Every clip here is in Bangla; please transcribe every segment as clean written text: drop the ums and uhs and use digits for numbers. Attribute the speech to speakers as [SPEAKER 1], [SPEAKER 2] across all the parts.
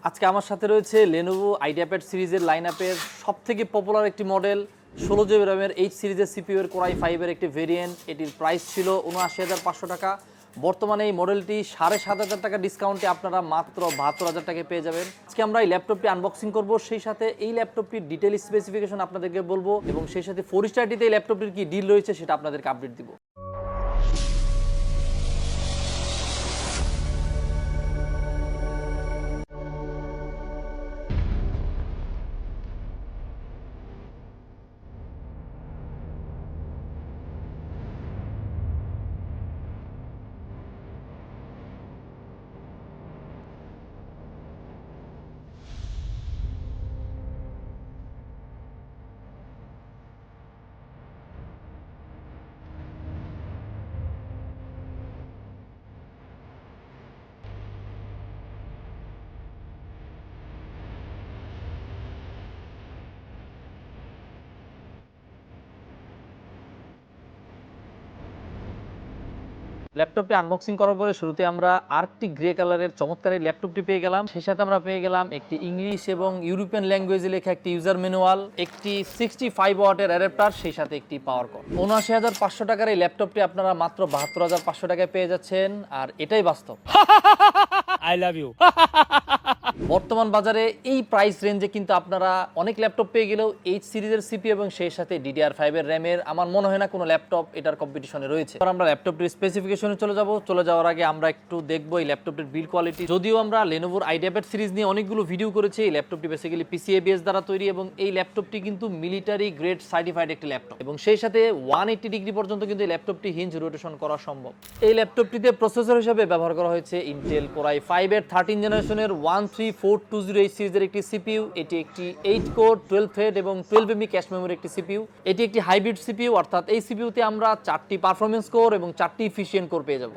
[SPEAKER 1] আজকে আমার সাথে রয়েছে Lenovo IdeaPad সিরিজের লাইনআপের সবথেকে পপুলার একটি মডেল 16 GB র্যামের এইচ সিরিজের CPU এর Core i5 এর একটি ভেরিয়েন্ট। এটির প্রাইস ছিল ৭৯,৫০০ টাকা। বর্তমানে এই মডেলটি ৭,৫০০ টাকা ডিসকাউন্টে আপনারা মাত্র ৭২,০০০ টাকায় পেয়ে যাবেন। আজকে আমরা এই ল্যাপটপটি আনবক্সিং করব, সেই সাথে এই ল্যাপটপটির ডিটেইল স্পেসিফিকেশন আপনাদেরকে বলবো এবং সেই সাথে 4 স্টারটিতে এই ল্যাপটপটির কি ডিল রয়েছে সেটা আপনাদেরকে আপডেট দিব। ল্যাপটপটি আনবক্সিং করার পরে শুরুতে আমরা আর্কটিক গ্রে কালারের চমৎকার এই ল্যাপটপটি পেয়ে গেলাম। সেই সাথে আমরা পেয়ে গেলাম একটি ইংলিশ এবং ইউরোপিয়ান ল্যাঙ্গুয়েজে লেখা একটি ইউজার ম্যানুয়াল, একটি 65 ওয়াটের অ্যাডাপ্টার, সেই সাথে একটি পাওয়ার কর্ড। ৭৯,৫০০ টাকার এই ল্যাপটপটি আপনারা মাত্র ৭২,৫০০ টাকায় পেয়ে যাচ্ছেন, আর এটাই বাস্তব।
[SPEAKER 2] I love you.
[SPEAKER 1] বর্তমান বাজারে এই প্রাইস রেঞ্জে কিন্তু আপনারা অনেক ল্যাপটপ পেয়ে গেলেও এইচ সিরিজের CPU এবং সেই সাথে DDR5 এর র্যামের আমার মনে হয় না কোনো ল্যাপটপ এটার কম্পিটিশনে রয়েছে। এবার আমরা ল্যাপটপটির স্পেসিফিকেশনে চলে যাওয়ার আগে আমরা একটু দেখবো এই ল্যাপটপটির বিল্ড কোয়ালিটি। যদিও আমরা Lenovoর IdeaPad সিরিজ নিয়ে অনেকগুলো ভিডিও করেছি, এই ল্যাপটপটি বেসিক্যালি PCIe দ্বারা তৈরি এবং এই ল্যাপটপটি কিন্তু মিলিটারি গ্রেড সার্টিফাইড একটি ল্যাপটপ এবং সেই সাথে 180 ডিগ্রি পর্যন্ত কিন্তু এই ল্যাপটপটি হিঞ্জ রোটেশন করা সম্ভব। এই ল্যাপটপটিতে প্রসেসর হিসেবে ব্যবহার করা হয়েছে Intel Core i5 এর 13 জেনারেশনের 13420 সিরিজের একটি CPU। এটি একটি 8 কোর 12 থ্রেড এবং 12 MB ক্যাশ মেমোরি একটি CPU। এটি একটি হাইব্রিড CPU, অর্থাৎ এই CPUতে আমরা 4টি পারফরম্যান্স কোর এবং 4টি ইফিশিয়েন্ট কোর পেয়ে যাব।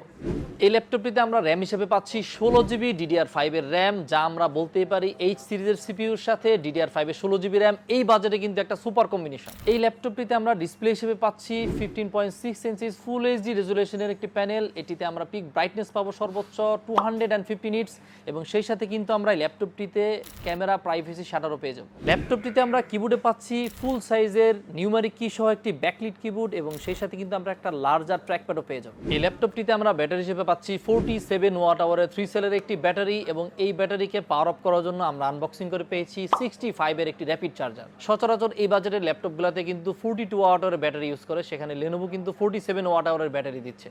[SPEAKER 1] এই ল্যাপটপটিতে আমরা র্যাম হিসেবে পাচ্ছি 16GB DDR5 এর র্যাম, যা আমরা বলতেই পারি এইচ সিরিজের CPUর সাথে DDR5 এর 16GB র্যাম এই বাজেটে কিন্তু একটা সুপার কম্বিনেশন। এই ল্যাপটপটিতে আমরা ডিসপ্লে হিসেবে পাচ্ছি 15.6 ইঞ্চিস ফুল এইচডি রেজুলেশনের একটি প্যানেল। এটিতে আমরা পিক ব্রাইটনেস পাবো সর্বোচ্চ 250 নিটস এবং সেই সাথে কিন্তু আমরা এই ল্যাপটপটিতে ক্যামেরা প্রাইভেসি শাটারও পেয়ে যাব। ল্যাপটপটিতে আমরা কিবোর্ডে পাচ্ছি ফুল সাইজের নিউমেরিক কি সহ একটি ব্যাকলিট কিবোর্ড এবং সেই সাথে কিন্তু আমরা একটা লার্জার ট্র্যাকপ্যাডও পেয়ে যাব। এই ল্যাপটপটিতে আমরা ব্যাটারি হিসেবে পাচ্ছি 47 ওয়াট আওয়ারের 3 সেলের একটি ব্যাটারি এবং এই ব্যাটারিকে পাওয়ার আপ করার জন্য আমরা আনবক্সিং করে পেয়েছি 65 এর একটি র্যাপিড চার্জার। সচরাচর এই বাজেটের ল্যাপটপগুলোতে কিন্তু 42 ওয়াট আওয়ারের ব্যাটারি ইউজ করে, সেখানে Lenovo কিন্তু 47 ওয়াট আওয়ারের ব্যাটারি দিচ্ছে,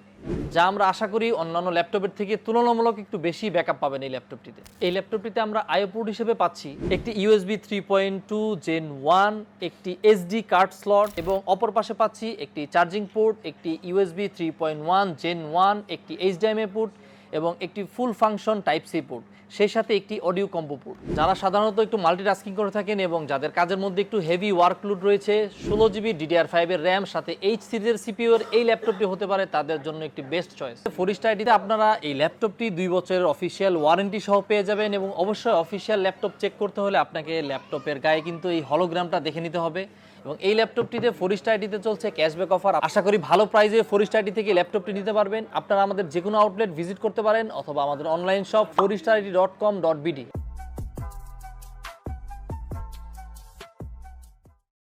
[SPEAKER 1] যা আমরা আশা করি অন্যান্য ল্যাপটপের থেকে তুলনামূলক একটু বেশি ব্যাকআপ পাবেন এই ল্যাপটপটিতে। এই ল্যাপটপটিতে আমরা IO পোর্ট হিসেবে পাচ্ছি একটি USB 3.2 Gen 1, একটি SD কার্ড স্লট এবং অপর পাশে পাচ্ছি একটি চার্জিং পোর্ট, একটি USB 3.1 Gen 1, একটি HDMI পোর্ট এবং একটি ফুল ফাংশন টাইপ সি পোর্ট, সেই সাথে একটি অডিও কম্বো পোর্ট। যারা সাধারণত একটু মাল্টিটাস্কিং করে থাকেন এবং যাদের কাজের মধ্যে একটু হেভি ওয়ার্কলোড রয়েছে, 16GB DDR5 এর র্যাম সাথে এইচ সিরিজের CPU এর এই ল্যাপটপটি হতে পারে তাদের জন্য একটি বেস্ট চয়েস। 4 স্টার আইডিতে আপনারা এই ল্যাপটপটি 2 বছরের অফিসিয়াল ওয়ারেন্টি সহ পেয়ে যাবেন এবং অবশ্যই অফিসিয়াল ল্যাপটপ চেক করতে হলে আপনাকে ল্যাপটপের গায়ে কিন্তু এই হলোগ্রামটা দেখে নিতে হবে এবং এই ল্যাপটপটিতে 4 স্টার আইডিতে চলছে ক্যাশব্যাক অফার। আশা করি ভালো প্রাইসে 4 স্টার আইডি থেকে ল্যাপটপটি নিতে পারবেন। আপনারা আমাদের যে কোনো আউটলেট ভিজিট করতে পারেন অথবা আমাদের অনলাইন শপ 4starid.com.bd।